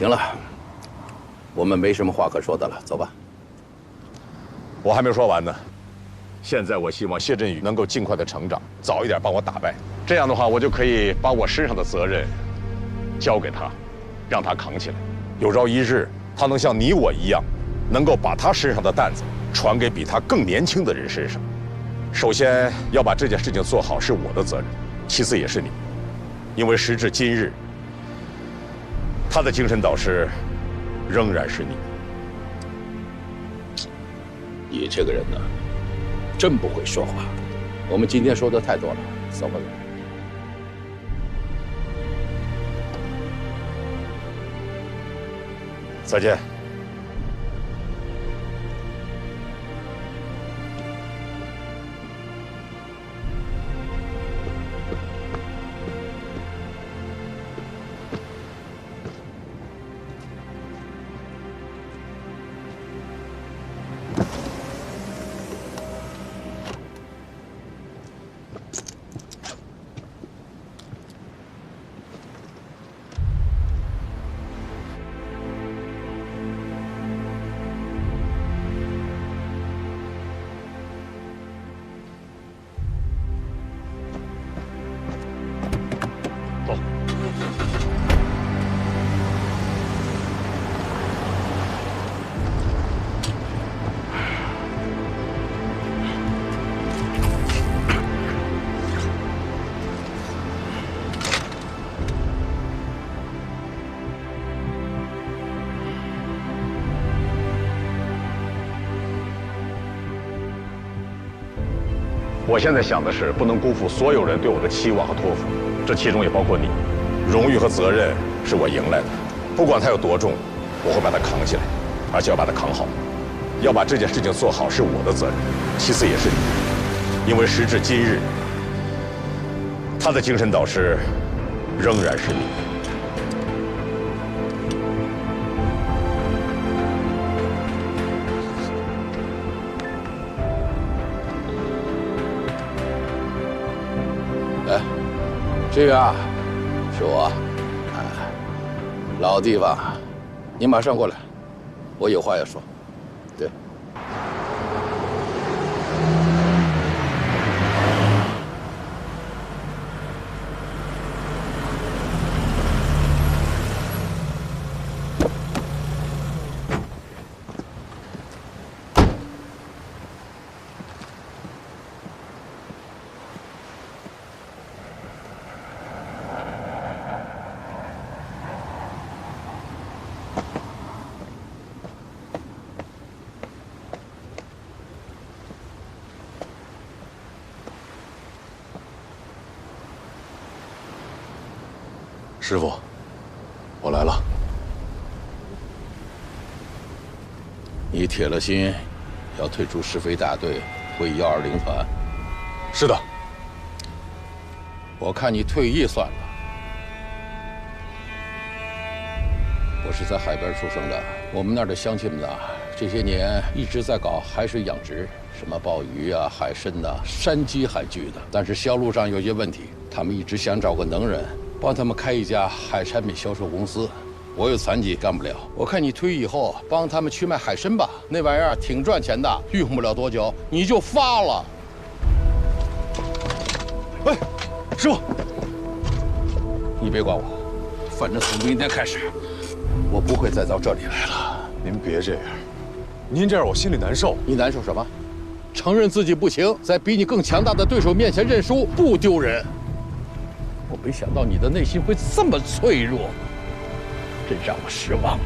行了，我们没什么话可说的了，走吧。我还没说完呢。现在我希望谢振宇能够尽快的成长，早一点帮我打败。这样的话，我就可以把我身上的责任交给他，让他扛起来。有朝一日，他能像你我一样，能够把他身上的担子传给比他更年轻的人身上。首先要把这件事情做好是我的责任，其次也是你，因为时至今日，他的精神导师仍然是你。你这个人呢，真不会说话。我们今天说的太多了，走吧。再见。我现在想的是，不能辜负所有人对我的期望和托付，这其中也包括你。荣誉和责任是我赢来的，不管它有多重，我会把它扛起来，而且要把它扛好。要把这件事情做好是我的责任，其次也是你，因为时至今日，他的精神导师仍然是你。志远啊，是我。老地方，你马上过来，我有话要说。对。师傅，我来了。你铁了心要退出是非大队，回120团。是的。我看你退役算了。我是在海边出生的，我们那儿的乡亲们啊，这些年一直在搞海水养殖，什么鲍鱼啊、海参呐、山鸡、海菊的。但是销路上有些问题，他们一直想找个能人。帮他们开一家海产品销售公司，我有残疾干不了。我看你退役以后帮他们去卖海参吧，那玩意儿挺赚钱的，用不了多久你就发了。哎，师傅，你别管我，反正从明天开始，我不会再到这里来了。您别这样，您这样我心里难受。你难受什么？承认自己不行，在比你更强大的对手面前认输，不丢人。我没想到你的内心会这么脆弱，真让我失望。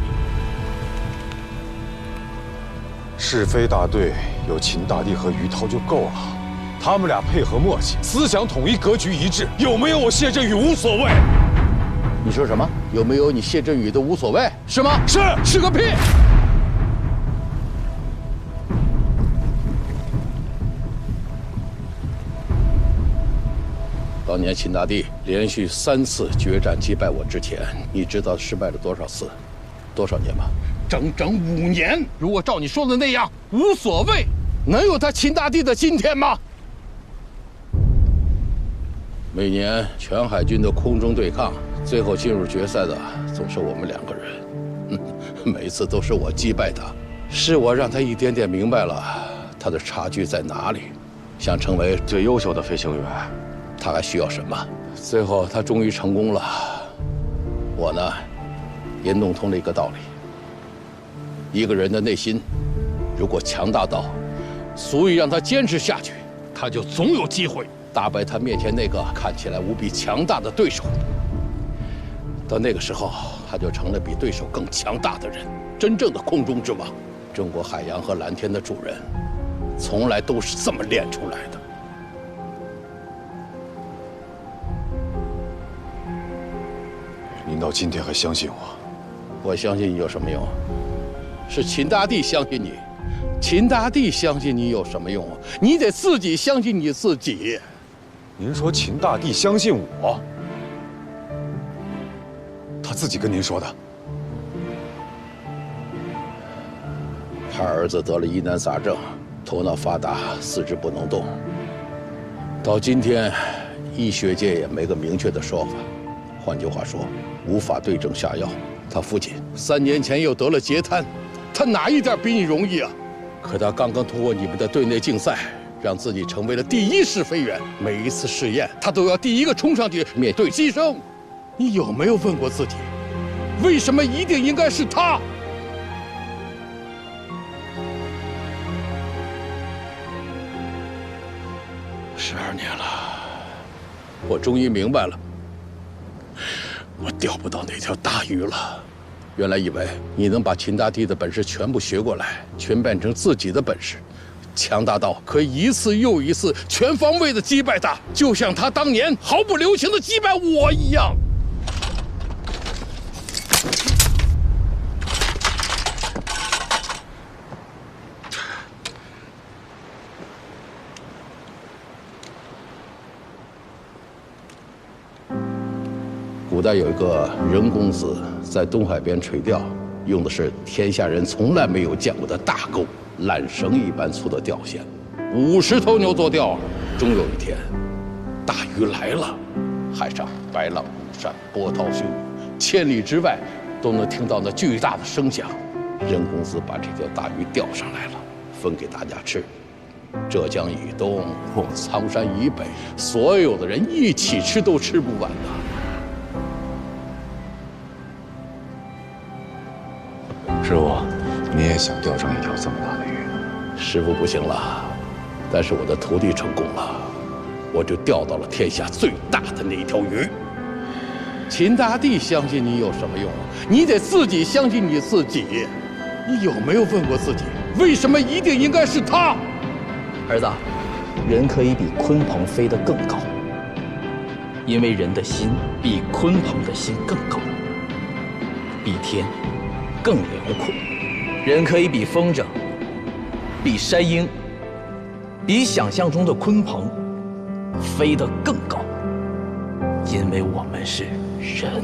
是非大队有秦大帝和于涛就够了，他们俩配合默契，思想统一，格局一致，有没有我谢振宇无所谓。你说什么？有没有你谢振宇的无所谓？是吗？是个屁！当年秦大帝连续3次决战击败我之前，你知道失败了多少次，多少年吗？整整5年。如果照你说的那样无所谓，能有他秦大帝的今天吗？每年全海军的空中对抗，最后进入决赛的总是我们2个人。每次都是我击败他，是我让他一点点明白了他的差距在哪里。想成为最优秀的飞行员，他还需要什么？最后他终于成功了。我呢，也弄通了一个道理：一个人的内心，如果强大到足以让他坚持下去，他就总有机会打败他面前那个看起来无比强大的对手。到那个时候，他就成了比对手更强大的人，真正的空中之王。中国海洋和蓝天的主人，从来都是这么练出来的。您到今天还相信我？我相信你有什么用？是秦大帝相信你，秦大帝相信你有什么用啊？你得自己相信你自己。您说秦大帝相信我？他自己跟您说的？他儿子得了疑难杂症，头脑发达，四肢不能动。到今天，医学界也没个明确的说法。换句话说，无法对症下药。他父亲3年前又得了截瘫，他哪一点比你容易啊？可他刚刚通过你们的队内竞赛，让自己成为了第1试飞员。每一次试验，他都要第一个冲上去面对牺牲。你有没有问过自己，为什么一定应该是他？12年了，我终于明白了，我钓不到那条大鱼了。原来以为你能把秦大帝的本事全部学过来，全变成自己的本事，强大到可以一次又一次全方位的击败他，就像他当年毫不留情的击败我一样。古代有一个任公子在东海边垂钓，用的是天下人从来没有见过的大钩，缆绳一般粗的钓线，50头牛做钓。终有一天，大鱼来了，海上白浪如山，波涛汹涌，千里之外都能听到那巨大的声响。任公子把这条大鱼钓上来了，分给大家吃。浙江以东或苍山以北，所有的人一起吃都吃不完呐。师傅，你也想钓上一条这么大的鱼？师傅不行了，但是我的徒弟成功了，我就钓到了天下最大的那一条鱼。秦大帝相信你有什么用啊？你得自己相信你自己。你有没有问过自己，为什么一定应该是他？儿子，人可以比鲲鹏飞得更高，因为人的心比鲲鹏的心更高，比天更辽阔。人可以比风筝，比山鹰，比想象中的鲲鹏飞得更高，因为我们是人。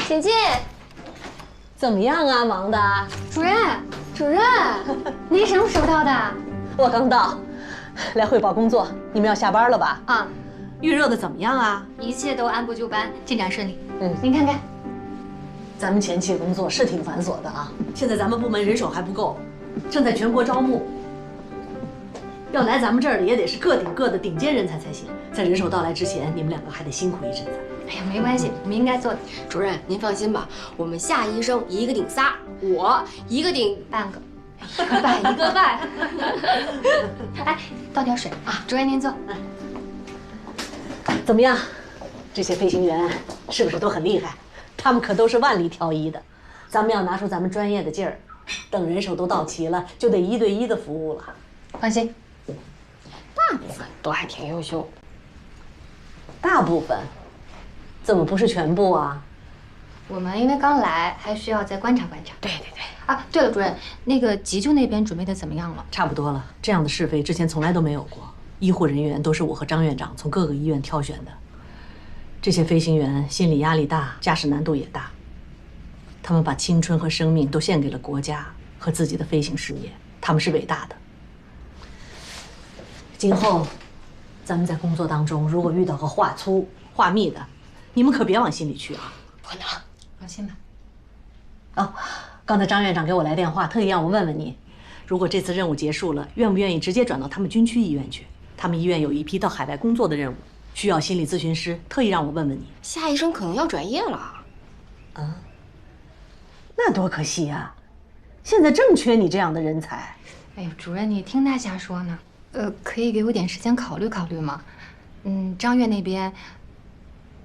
姐姐，怎么样啊，忙的？主任，主任，您什么时候到的？我刚到，来汇报工作。你们要下班了吧？啊，预热的怎么样啊？一切都按部就班，进展顺利。您看看，咱们前期工作是挺繁琐的啊。现在咱们部门人手还不够，正在全国招募。要来咱们这儿的也得是个顶个的顶尖人才才行。在人手到来之前，你们两个还得辛苦一阵子。哎呀，没关系，我们应该做的。主任，您放心吧，我们夏医生一个顶仨，我一个顶半个，一个半，一个半。哎，倒点水啊，主任您坐。怎么样？这些飞行员是不是都很厉害？他们可都是万里挑一的。咱们要拿出咱们专业的劲儿，等人手都到齐了，就得1对1的服务了。放心，大部分都还挺优秀。大部分？怎么不是全部啊？我们因为刚来，还需要再观察观察。对对对。啊，对了，主任，那个急救那边准备的怎么样了？差不多了。这样的试飞之前从来都没有过，医护人员都是我和张院长从各个医院挑选的。这些飞行员心理压力大，驾驶难度也大。他们把青春和生命都献给了国家和自己的飞行事业，他们是伟大的。今后，咱们在工作当中，如果遇到个话粗话密的，你们可别往心里去啊。不能，放心吧。哦，刚才张院长给我来电话，特意让我问问你，如果这次任务结束了，愿不愿意直接转到他们军区医院去？他们医院有一批到海外工作的任务，需要心理咨询师，特意让我问问你。夏医生可能要转业了。啊，那多可惜啊！现在正缺你这样的人才。哎呦，主任，你听他瞎说呢。可以给我点时间考虑考虑吗？张院那边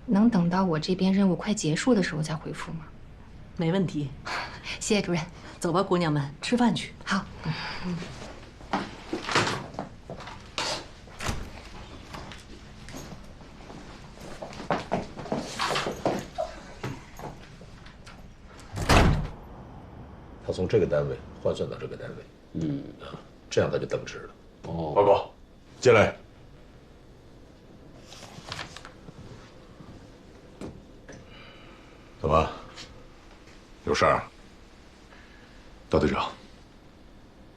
能等到我这边任务快结束的时候再回复吗？没问题。谢谢主任。走吧，姑娘们，吃饭去。好。他从这个单位换算到这个单位，这样他就登职了。哦，报告，进来。怎么？有事儿？大队长，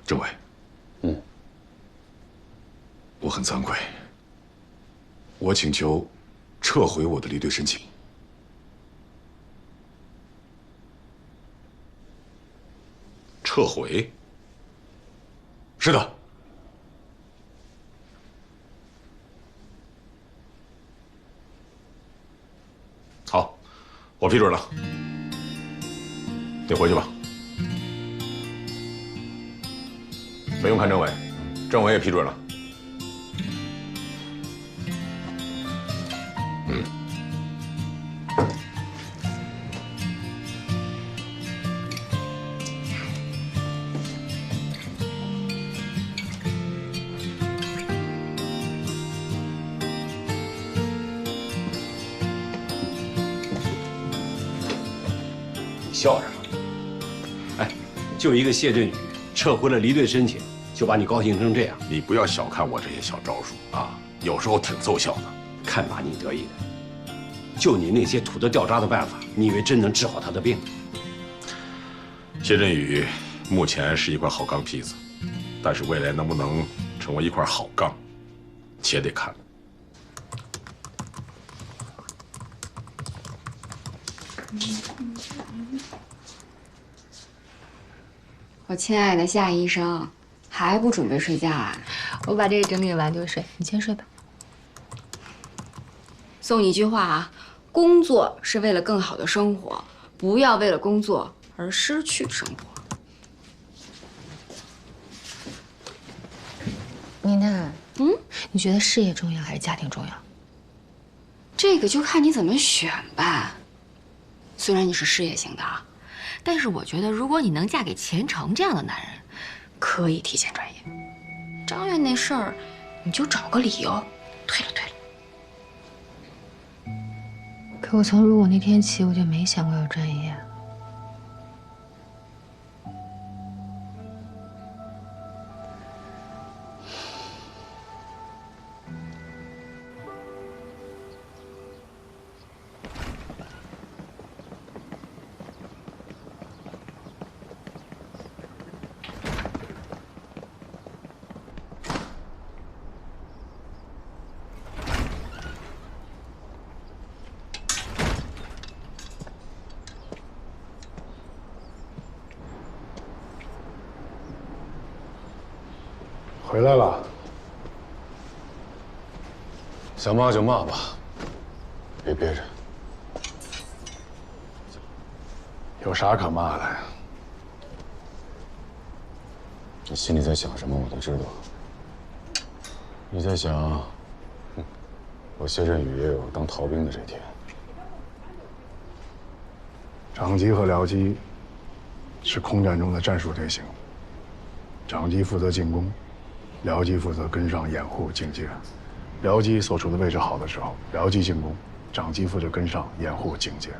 政委，我很惭愧，我请求撤回我的离队申请。撤回？是的。好，我批准了。你回去吧。不用看政委，政委也批准了。笑什么？哎，就一个谢振宇撤回了离队申请，就把你高兴成这样。你不要小看我这些小招数啊，有时候挺奏效的。看把你得意的，就你那些土得掉渣的办法，你以为真能治好他的病？谢振宇目前是一块好钢坯子，但是未来能不能成为一块好钢，且得看。我亲爱的夏医生，还不准备睡觉啊？我把这个整理完就睡，你先睡吧。送你一句话啊，工作是为了更好的生活，不要为了工作而失去生活。妮娜，你觉得事业重要还是家庭重要？这个就看你怎么选吧。虽然你是事业型的啊，但是我觉得如果你能嫁给钱成这样的男人，可以提前转业。张院那事儿，你就找个理由退了。可我从入伍那天起，我就没想过要转业。回来了，想骂就骂吧，别憋着。有啥可骂的？你心里在想什么，我都知道。你在想，我谢振宇也有当逃兵的这天。长机和僚机是空战中的战术队形，长机负责进攻。僚机负责跟上掩护警戒，僚机所处的位置好的时候，僚机进攻，长机负责跟上掩护警戒。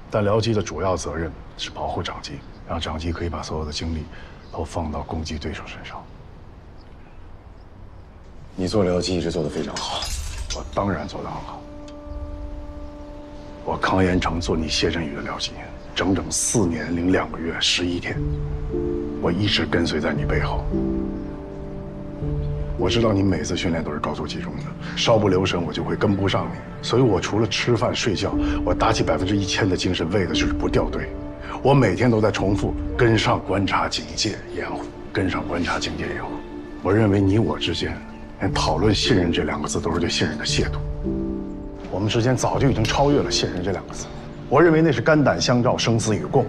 但僚机的主要责任是保护长机，让长机可以把所有的精力都放到攻击对手身上。你做僚机一直做得非常好，我当然做得很好。我康延成做你谢振宇的僚机，整整4年零2个月11天，我一直跟随在你背后。我知道你每次训练都是高度集中的，稍不留神我就会跟不上你，所以我除了吃饭睡觉，我打起1000%的精神，为的就是不掉队。我每天都在重复跟上、观察、警戒、掩护，跟上、观察、警戒、掩护。我认为你我之间，连讨论信任这2个字都是对信任的亵渎。我们之间早就已经超越了信任这2个字，我认为那是肝胆相照、生死与共。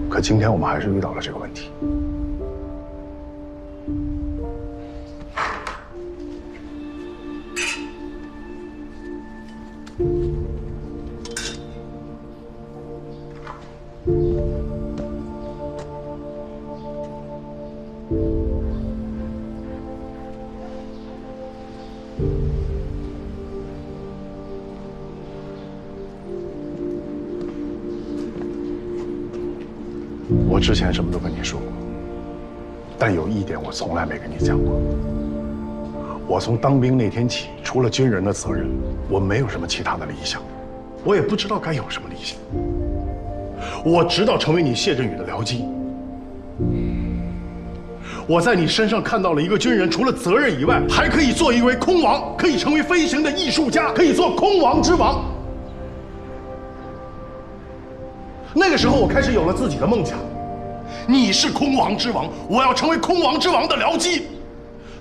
可今天我们还是遇到了这个问题。我之前什么都跟你说过，但有一点我从来没跟你讲过。我从当兵那天起，除了军人的责任，我没有什么其他的理想，我也不知道该有什么理想。我直到成为你谢振宇的僚机，我在你身上看到了一个军人，除了责任以外，还可以做一位空王，可以成为飞行的艺术家，可以做空王之王。那个时候，我开始有了自己的梦想。你是空王之王，我要成为空王之王的僚机，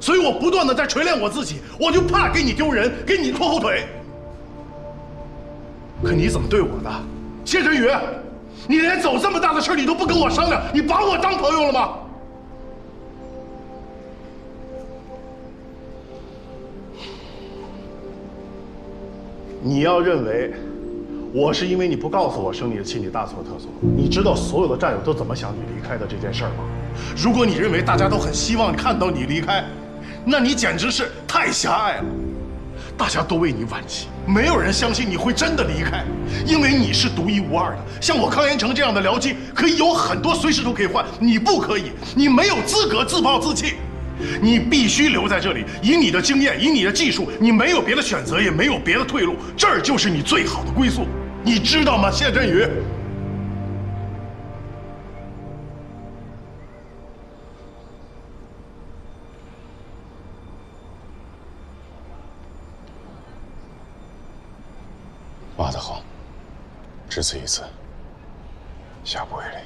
所以我不断的在锤炼我自己，我就怕给你丢人，给你拖后腿。可你怎么对我的，谢振宇？你连走这么大的事你都不跟我商量，你把我当朋友了吗？你要认为我是因为你不告诉我生你的气你大错特错，你知道所有的战友都怎么想你离开的这件事儿吗？如果你认为大家都很希望看到你离开，那你简直是太狭隘了。大家都为你惋惜，没有人相信你会真的离开，因为你是独一无二的。像我康延成这样的僚机，可以有很多，随时都可以换，你不可以，你没有资格自暴自弃。你必须留在这里，以你的经验，以你的技术，你没有别的选择，也没有别的退路，这儿就是你最好的归宿，你知道吗，谢振宇？骂得好，只此一次，下不为例。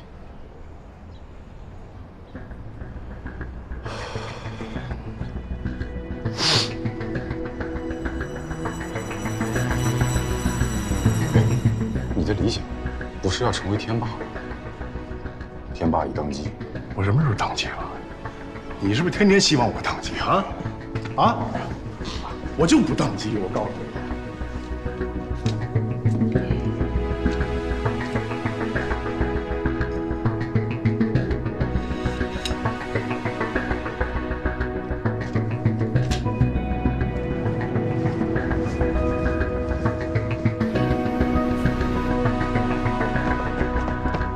你的理想不是要成为天霸？天霸已当机，我什么时候当机了？你是不是天天希望我当机啊？啊！我就不当机，我告诉你。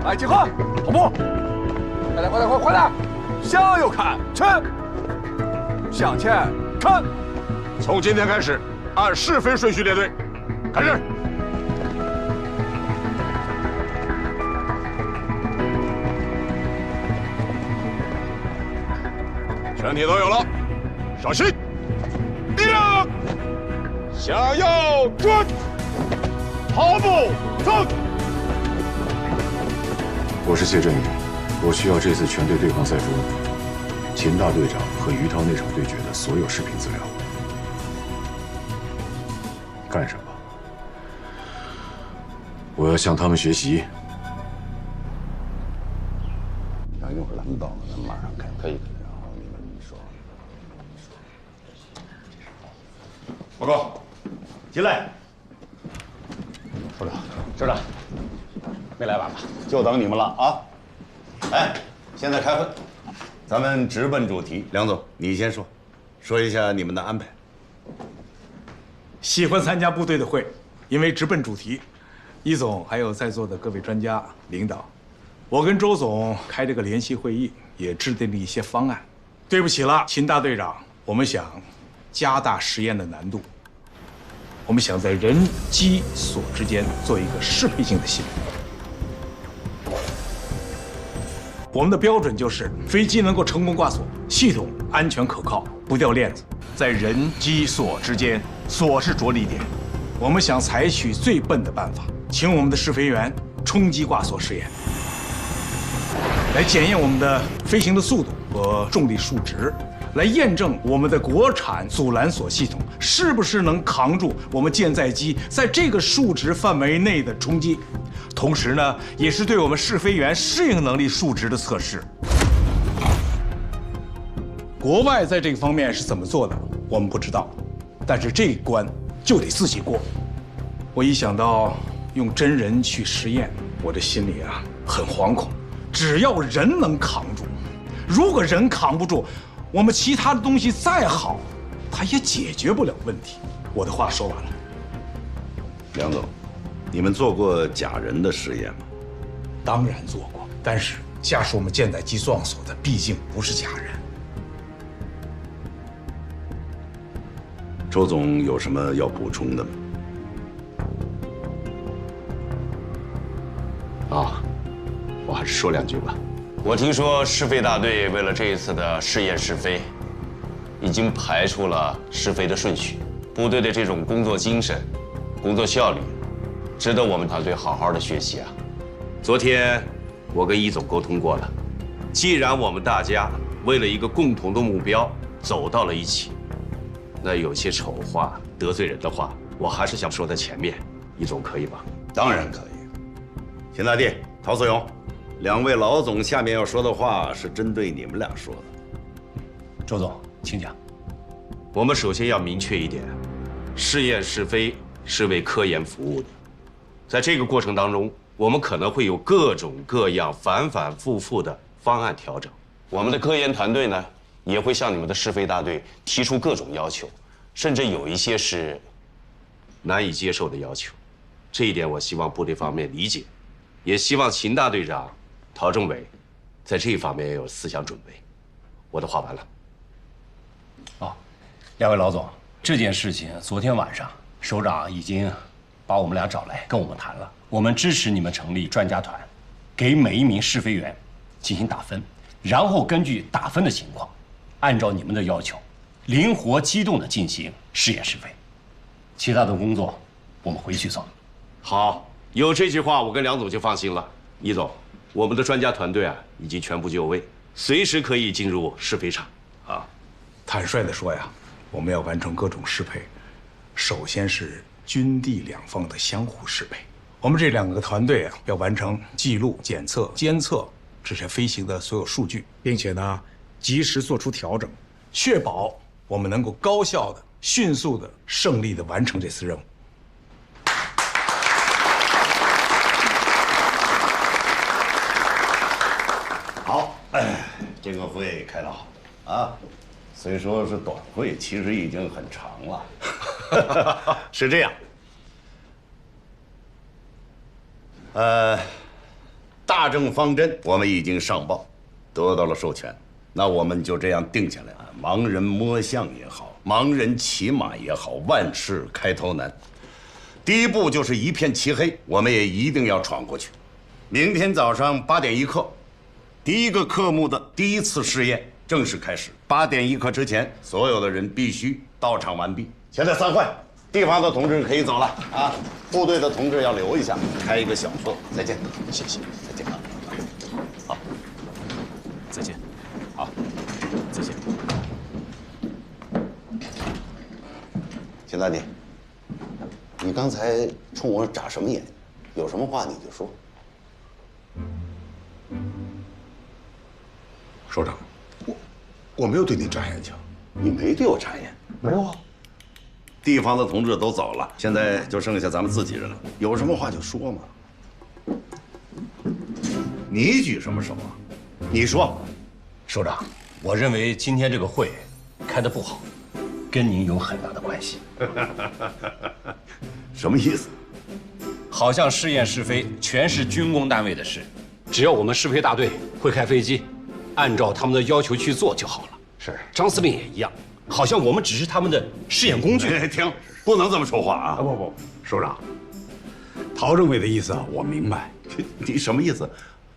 来，集合，跑步，快点，快点，快点，向右看，抻，向前看。从今天开始，按是非顺序列队，开始。全体都有了，稍息，立正，向右转，跑步走。我是谢振宇，我需要这次全队对抗赛中秦大队长和于涛那场对决的所有视频资料。干什么？我要向他们学习。等一会儿他们到了，咱们马上开，可以。然后你们说。报告，进来。首长，首长，没来晚吧？就等你们了啊！哎，现在开会，咱们直奔主题。梁总，你先说，说一下你们的安排。喜欢参加部队的会，因为直奔主题。一总还有在座的各位专家领导，我跟周总开这个联席会议，也制定了一些方案。对不起了，秦大队长，我们想加大实验的难度。我们想在人机所之间做一个适配性的系统。我们的标准就是飞机能够成功挂锁，系统安全可靠，不掉链子。在人机所之间，锁是着力点。我们想采取最笨的办法，请我们的试飞员冲击挂锁试验，来检验我们的飞行的速度和重力数值，来验证我们的国产阻拦锁系统是不是能扛住我们舰载机在这个数值范围内的冲击。同时呢，也是对我们试飞员适应能力数值的测试。国外在这个方面是怎么做的，我们不知道，但是这一关就得自己过。我一想到用真人去实验，我这心里啊很惶恐。只要人能扛住，如果人扛不住，我们其他的东西再好，它也解决不了问题。我的话说完了。梁总，你们做过假人的实验吗？当然做过，但是驾驶我们舰载机撞锁的毕竟不是假人。周总有什么要补充的吗？我还是说两句吧。我听说试飞大队为了这一次的试验试飞，已经排出了试飞的顺序。部队的这种工作精神、工作效率，值得我们团队好好的学习啊。昨天我跟易总沟通过了，既然我们大家为了一个共同的目标走到了一起，那有些丑话得罪人的话，我还是想说在前面。易总可以吧？当然可以。秦大弟、陶思勇，两位老总下面要说的话是针对你们俩说的。周总，请讲。我们首先要明确一点，试验试飞是为科研服务的，在这个过程当中，我们可能会有各种各样反反复复的方案调整。我们的科研团队呢，也会向你们的试飞大队提出各种要求，甚至有一些是难以接受的要求。这一点我希望部队方面理解，也希望秦大队长、陶政委在这一方面也有思想准备。我的话完了。两位老总，这件事情昨天晚上首长已经把我们俩找来跟我们谈了，我们支持你们成立专家团，给每一名试飞员进行打分，然后根据打分的情况，按照你们的要求，灵活机动地进行试验试飞。其他的工作我们回去做。好，有这句话，我跟梁总就放心了。易总，我们的专家团队啊，已经全部就位，随时可以进入试飞场。坦率地说呀，我们要完成各种适配，首先是军地两方的相互适配。我们这两个团队啊，要完成记录、检测、监测这些飞行的所有数据，并且呢，及时做出调整，确保我们能够高效的、迅速的、胜利的完成这次任务。好，这个会开得好啊。虽说是短会，其实已经很长了。是这样，大政方针我们已经上报，得到了授权，那我们就这样定下来。盲人摸象也好，盲人骑马也好，万事开头难。第一步就是一片漆黑，我们也一定要闯过去。明天早上8点1刻，第一个科目的第一次试验正式开始。8点1刻之前，所有的人必须到场完毕。现在散会，地方的同志可以走了啊，部队的同志要留一下，开一个小会。再见，谢谢，再见。好，再见。好，再见。秦大弟，你刚才冲我眨什么眼？有什么话你就说。首长，我没有对你眨眼睛。你没对我眨眼？没有啊。地方的同志都走了，现在就剩下咱们自己人了，有什么话就说嘛。你举什么手啊？你说。首长，我认为今天这个会开得不好，跟您有很大的关系。什么意思？好像试验试飞全是军工单位的事，只要我们试飞大队会开飞机，按照他们的要求去做就好了。是，张司令也一样，好像我们只是他们的试验工具。停，不能这么说话啊！不，首长，陶政委的意思啊，我明白。你什么意思？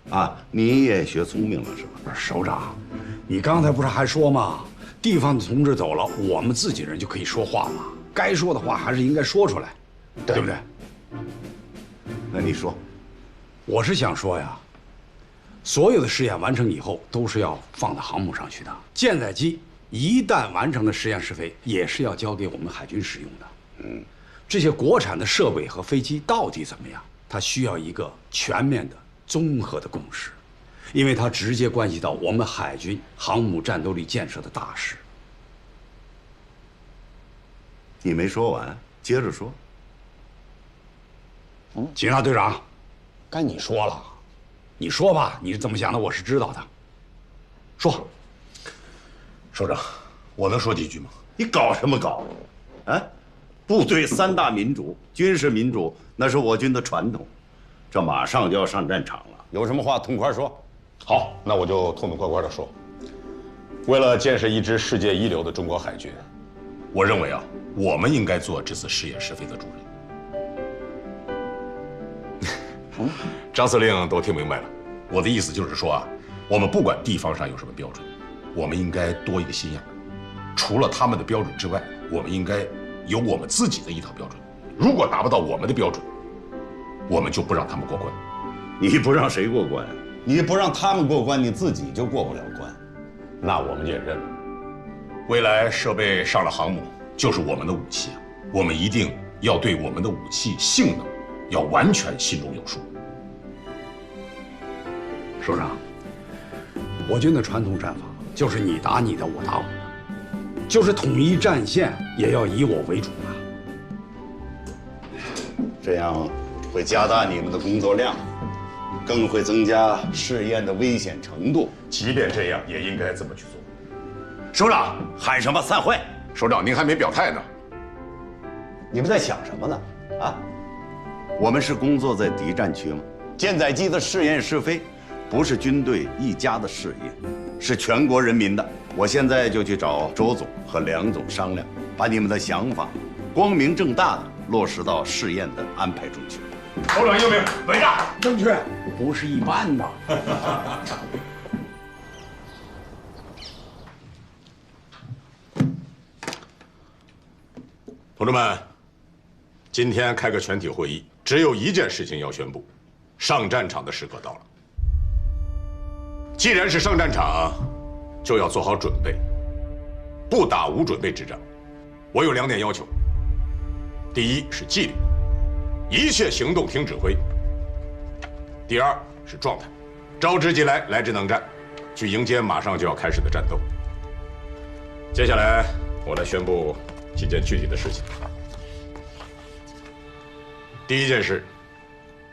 啊，你也学聪明了是吧？首长，你刚才不是还说吗？地方的同志走了，我们自己人就可以说话嘛。该说的话还是应该说出来，对不对？那你说，我是想说呀，所有的试验完成以后都是要放到航母上去的。舰载机一旦完成了实验试飞，也是要交给我们海军使用的。这些国产的设备和飞机到底怎么样？它需要一个全面的、综合的共识，因为它直接关系到我们海军航母战斗力建设的大事。你没说完，接着说。警察队长，该你说了，你说吧，你是怎么想的？我是知道的。说，首长，我能说几句吗？你搞什么搞？啊，部队3大民主，军事民主那是我军的传统，这马上就要上战场了，有什么话痛快说。好，那我就痛痛快快地说。为了建设一支世界一流的中国海军，我认为啊，我们应该做这次试验试飞的主人。张司令都听明白了，我的意思就是说啊，我们不管地方上有什么标准，我们应该多一个心眼儿。除了他们的标准之外，我们应该有我们自己的一套标准。如果达不到我们的标准，我们就不让他们过关。你不让谁过关？你不让他们过关，你自己就过不了关。那我们也认了。未来设备上了航母，就是我们的武器啊，我们一定要对我们的武器性能要完全心中有数。首长，我军的传统战法就是你打你的，我打我的，就是统一战线也要以我为主啊。这样会加大你们的工作量，更会增加试验的危险程度。即便这样，也应该这么去做。首长，喊什么？散会！首长，您还没表态呢。你们在想什么呢？啊？我们是工作在敌占区吗？舰载机的试验试飞，不是军队一家的事业，是全国人民的。我现在就去找周总和梁总商量，把你们的想法光明正大的落实到试验的安排中去。首长英明，伟大，正确，不是一般的。同志们，今天开个全体会议，只有一件事情要宣布：上战场的时刻到了。既然是上战场，就要做好准备，不打无准备之仗。我有2点要求：第一是纪律，一切行动听指挥；第二是状态，召之即来，来之能战，去迎接马上就要开始的战斗。接下来，我来宣布几件具体的事情。第一件事，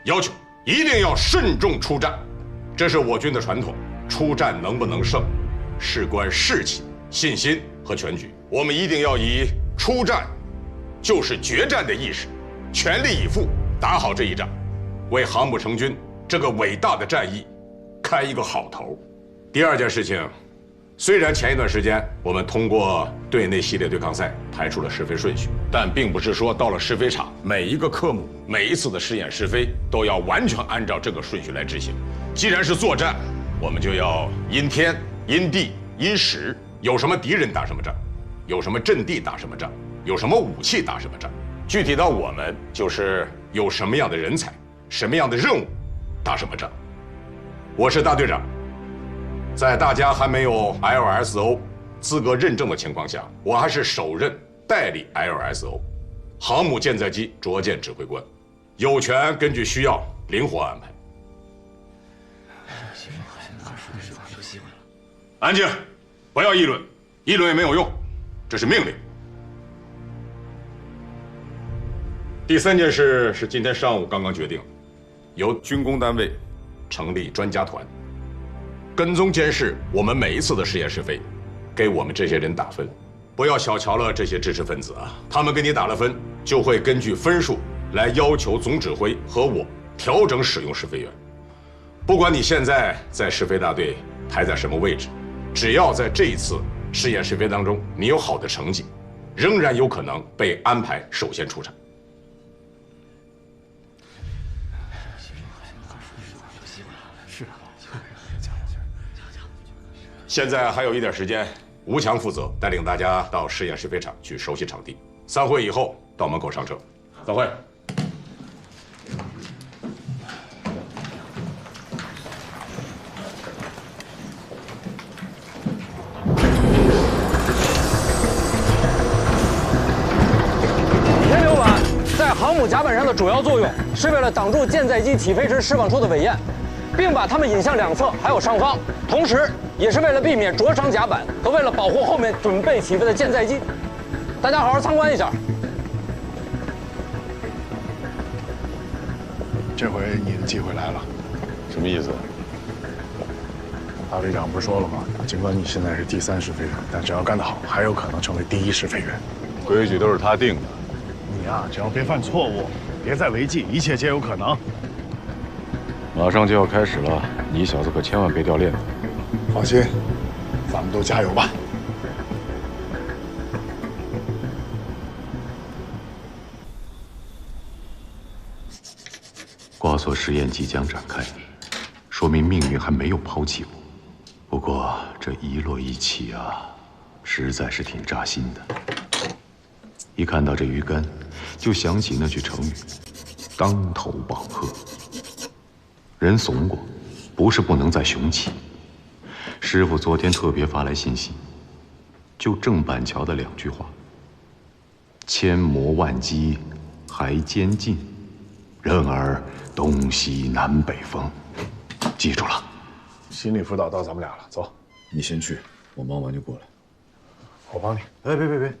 要求一定要慎重出战，这是我军的传统。出战能不能胜，事关士气、信心和全局。我们一定要以出战就是决战的意识，全力以赴打好这一仗，为航母成军这个伟大的战役开一个好头。第二件事情，虽然前一段时间我们通过队内系列对抗赛排出了试飞顺序，但并不是说到了试飞场，每一个科目、每一次的试验试飞都要完全按照这个顺序来执行。既然是作战，我们就要因天、因地、因时，有什么敌人打什么仗，有什么阵地打什么仗，有什么武器打什么仗。具体到我们，就是有什么样的人才、什么样的任务，打什么仗。我是大队长。在大家还没有 LSO 资格认证的情况下，我还是首任代理 LSO 航母舰载机着舰指挥官，有权根据需要灵活安排。安静，不要议论，议论也没有用，这是命令。第三件事是今天上午刚刚决定的，由军工单位成立专家团，跟踪监视我们每一次的试验试飞，给我们这些人打分。不要小瞧了这些知识分子啊，他们给你打了分，就会根据分数来要求总指挥和我调整使用试飞员。不管你现在在试飞大队排在什么位置，只要在这一次试验试飞当中你有好的成绩，仍然有可能被安排首先出场。现在还有一点时间，吴强负责带领大家到试验试飞场去熟悉场地。散会以后到门口上车。散会。天流板在航母甲板上的主要作用是为了挡住舰载机起飞时释放出的尾焰，并把它们引向两侧还有上方，同时也是为了避免灼伤甲板和为了保护后面准备起飞的舰载机。大家好好参观一下。这回你的机会来了。什么意思？大队长不是说了吗？尽管你现在是第3试飞员，但只要干得好，还有可能成为第1试飞员。规矩都是他定的。你呀，只要别犯错误，别再违纪，一切皆有可能。马上就要开始了，你小子可千万别掉链子。放心，咱们都加油吧。挂锁试验即将展开，说明命运还没有抛弃我。不过这一落一起啊，实在是挺扎心的。一看到这鱼竿，就想起那句成语“当头棒喝”。人怂过，不是不能再雄起。师傅昨天特别发来信息，就郑板桥的2句话：“千磨万击还坚劲，任尔东西南北风。”记住了。心理辅导到咱们俩了，走。你先去，我忙完就过来。我帮你。哎，别，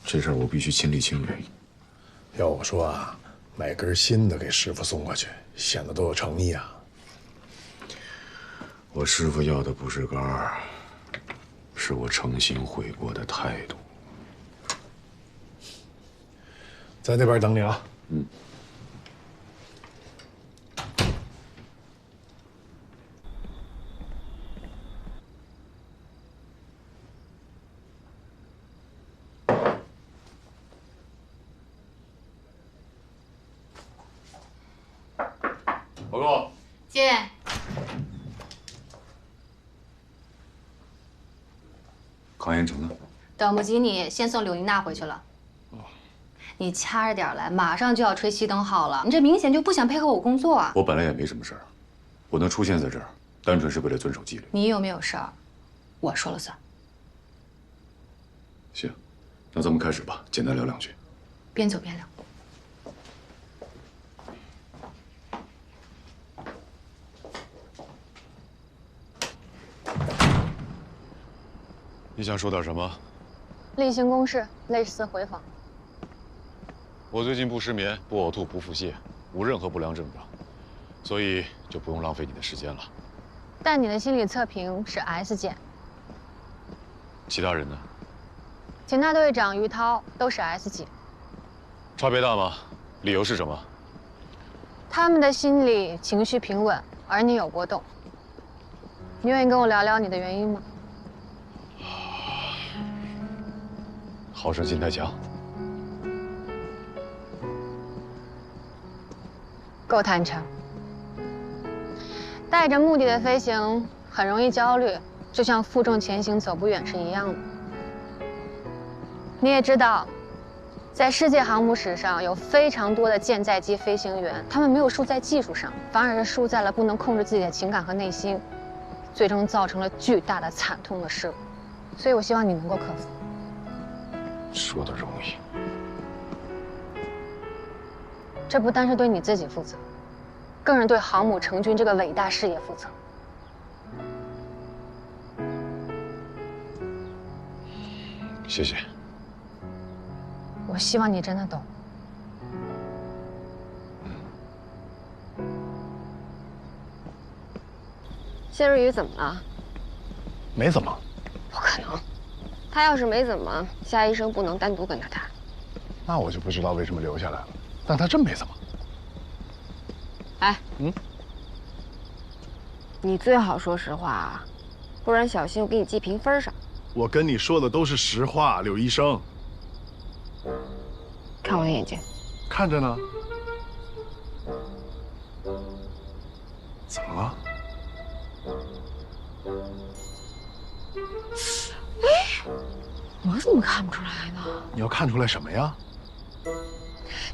这事儿我必须亲力亲为。要我说啊，买根新的给师傅送过去，显得多有诚意啊。我师傅要的不是杆儿，是我诚心悔过的态度。在那边等你啊。嗯。报告。进。康彦成呢？等不及你，先送柳琳娜回去了。你掐着点来，马上就要吹熄灯号了。你这明显就不想配合我工作啊！我本来也没什么事儿，我能出现在这儿，单纯是为了遵守纪律。你有没有事儿，我说了算。行，那咱们开始吧，简单聊2句。边走边聊。你想说点什么？例行公事，类似回访。我最近不失眠，不呕吐，不腹泻，无任何不良症状，所以就不用浪费你的时间了。但你的心理测评是 S 减。其他人呢？秦大队长、于涛都是 S 级。差别大吗？理由是什么？他们的心理情绪平稳，而你有波动。你愿意跟我聊聊你的原因吗？好胜心太强。够坦诚。带着目的的飞行很容易焦虑，就像负重前行走不远是一样的。你也知道，在世界航母史上有非常多的舰载机飞行员，他们没有输在技术上，反而是输在了不能控制自己的情感和内心，最终造成了巨大的惨痛的事故。所以我希望你能够克服。说的容易，这不单是对你自己负责，更是对航母成军这个伟大事业负责。谢谢。我希望你真的懂。谢日语怎么了？没怎么。不可能，他要是没怎么，夏医生不能单独跟他谈。那我就不知道为什么留下来了。但他真没怎么。哎，你最好说实话啊，不然小心我给你记评分上。我跟你说的都是实话，柳医生。看我的眼睛。看着呢。怎么了？哎，我怎么看不出来呢？你要看出来什么呀？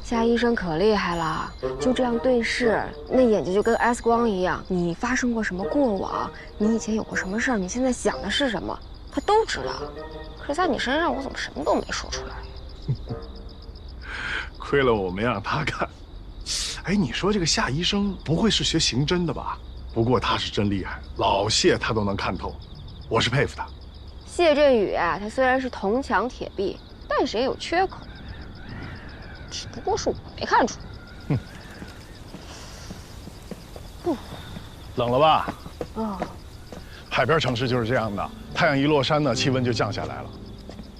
夏医生可厉害了，就这样对视，那眼睛就跟 X 光一样。你发生过什么过往？你以前有过什么事儿？你现在想的是什么？他都知道。可是在你身上，我怎么什么都没说出来？亏了我没让他看。哎，你说这个夏医生不会是学刑侦的吧？不过他是真厉害，老谢他都能看透，我是佩服他。谢振宇啊，他虽然是铜墙铁壁，但是也有缺口。只不过是我没看出。冷了吧？哦，海边城市就是这样的，太阳一落山呢，气温就降下来了。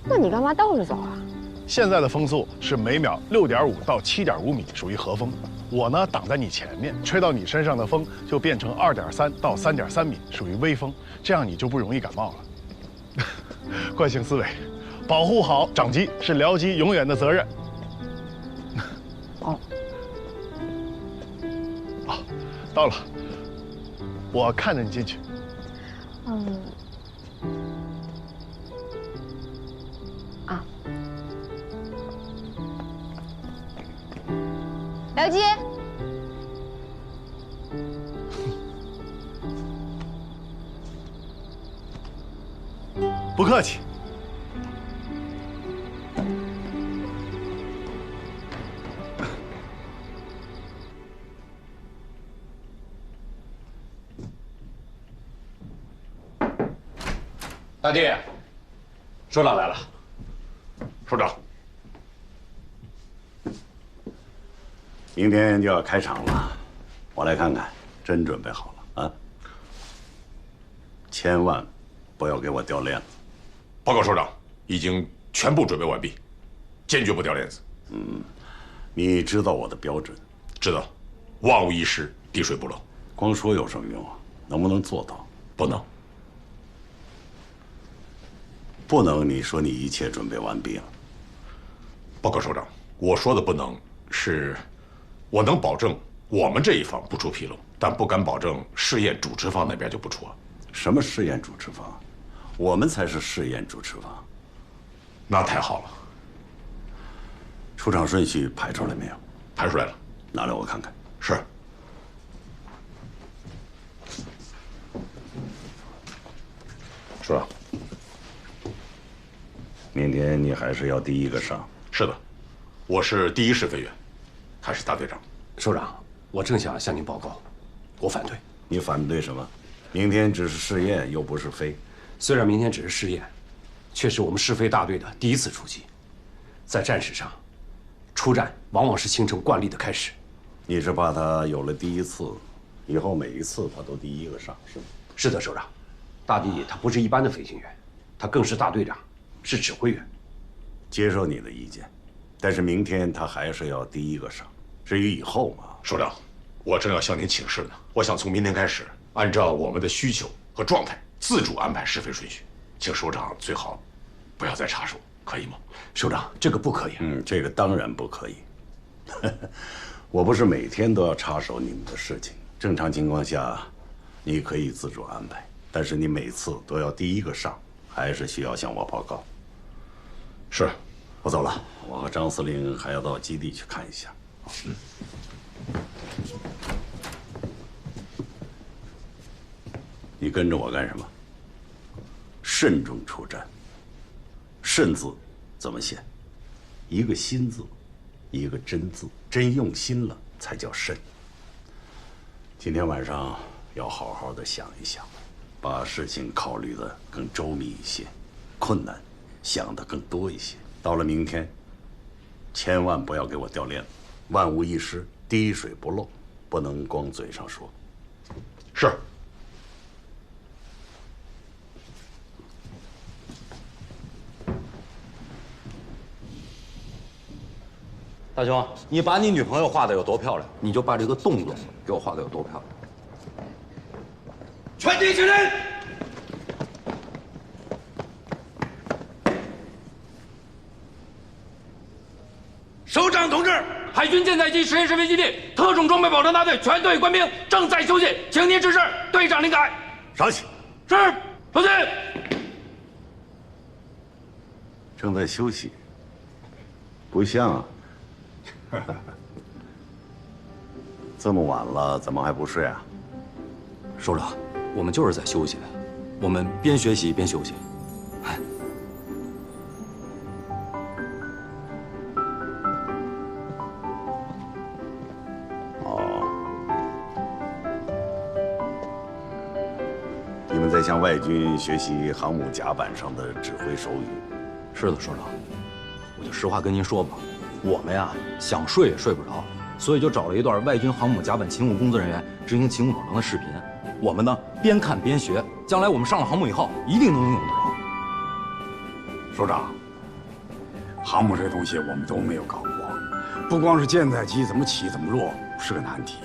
那你干嘛倒着走啊？现在的风速是每秒6.5到7.5米，属于和风。我呢挡在你前面，吹到你身上的风就变成2.3到3.3米，属于微风，这样你就不容易感冒了。惯性思维，保护好长机是僚机永远的责任。哦。啊，到了，我看着你进去。僚机，不客气。大弟，首长来了。首长，明天就要开场了，我来看看，真准备好了啊！千万不要给我掉链子。报告首长，已经全部准备完毕，坚决不掉链子。你知道我的标准？知道，万无一失，滴水不漏。光说有什么用啊？能不能做到？不能。不能？你说你一切准备完毕了？报告首长，我说的不能是，我能保证我们这一方不出纰漏，但不敢保证试验主持方那边就不出啊。什么试验主持方？我们才是试验主持方。那太好了。出场顺序排出来没有？排出来了，拿来我看看。是。首长，明天你还是要第一个上。是的，我是第一试飞员，他是大队长。首长，我正想向您报告，我反对。你反对什么？明天只是试验，又不是飞。虽然明天只是试验，却是我们试飞大队的第一次出击。在战史上，出战往往是形成惯例的开始。你是怕他有了第一次，以后每一次他都第一个上，是吗？是的，首长。大弟他不是一般的飞行员，他更是大队长，是指挥员。接受你的意见，但是明天他还是要第一个上。至于以后嘛，首长，我正要向您请示呢。我想从明天开始，按照我们的需求和状态，自主安排试飞顺序，请首长最好不要再插手，可以吗？首长，这个不可以。这个当然不可以。我不是每天都要插手你们的事情，正常情况下，你可以自主安排，但是你每次都要第一个上，还是需要向我报告。是，我走了，我和张司令还要到基地去看一下。你跟着我干什么？慎重出战。慎字怎么写？一个心字，一个真字，真用心了才叫慎。今天晚上要好好的想一想，把事情考虑的更周密一些，困难想的更多一些。到了明天，千万不要给我掉链子，万无一失，滴水不漏，不能光嘴上说。是。大兄，你把你女朋友画的有多漂亮，你就把这个动作给我画的有多漂亮。全体起立！首长同志，海军舰载机实验室飞基地特种装备保障大队全队官兵正在休息，请您指示。队长，您改。稍息。是，首席。正在休息，不像啊。这么晚了，怎么还不睡啊？首长，我们就是在休息，我们边学习边休息。你们在向外军学习航母甲板上的指挥手语。是的，首长。我就实话跟您说吧，我们呀想睡也睡不着，所以就找了一段外军航母甲板勤务工作人员执行勤务保障的视频。我们呢边看边学，将来我们上了航母以后一定能用得着。首长，航母这东西我们都没有搞过，不光是舰载机怎么起怎么落是个难题，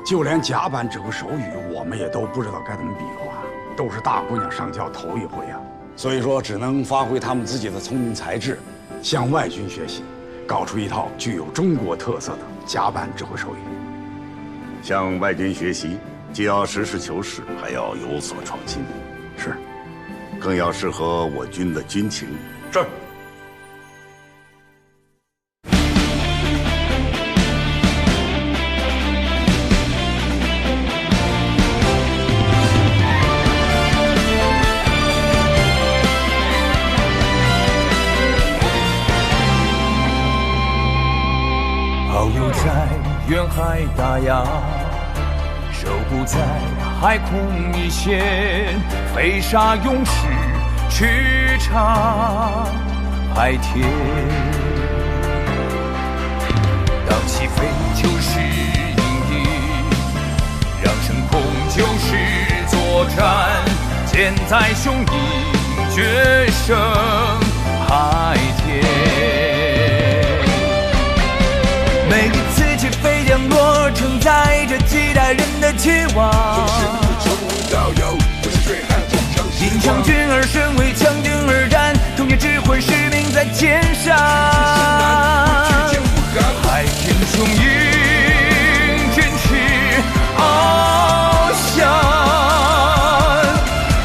就连甲板指挥手语我们也都不知道该怎么比划，都是大姑娘上轿头一回啊。所以说，只能发挥他们自己的聪明才智，向外军学习，搞出一套具有中国特色的甲板指挥手语。向外军学习，既要实事求是，还要有所创新。是，更要适合我军的军情。是。遨游在远海大洋，守护在海空一线，飞沙勇士驰骋海天。当起飞就是迎敌，让升空就是作战，舰载雄鹰决胜海天。每一次起飞降落，承载着几代人的期望。因强军而生，为强军而战，统一指挥使命在肩上。海天雄鹰，振翅翱翔，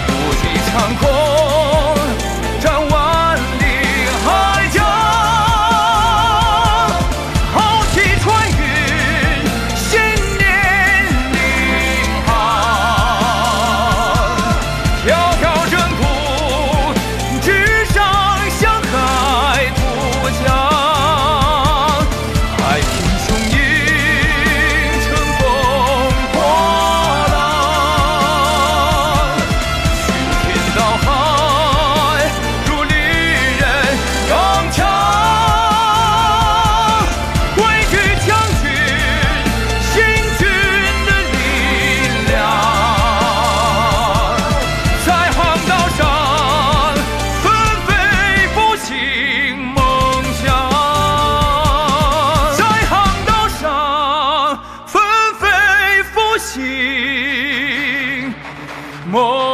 不计长空，张万里海疆。梦。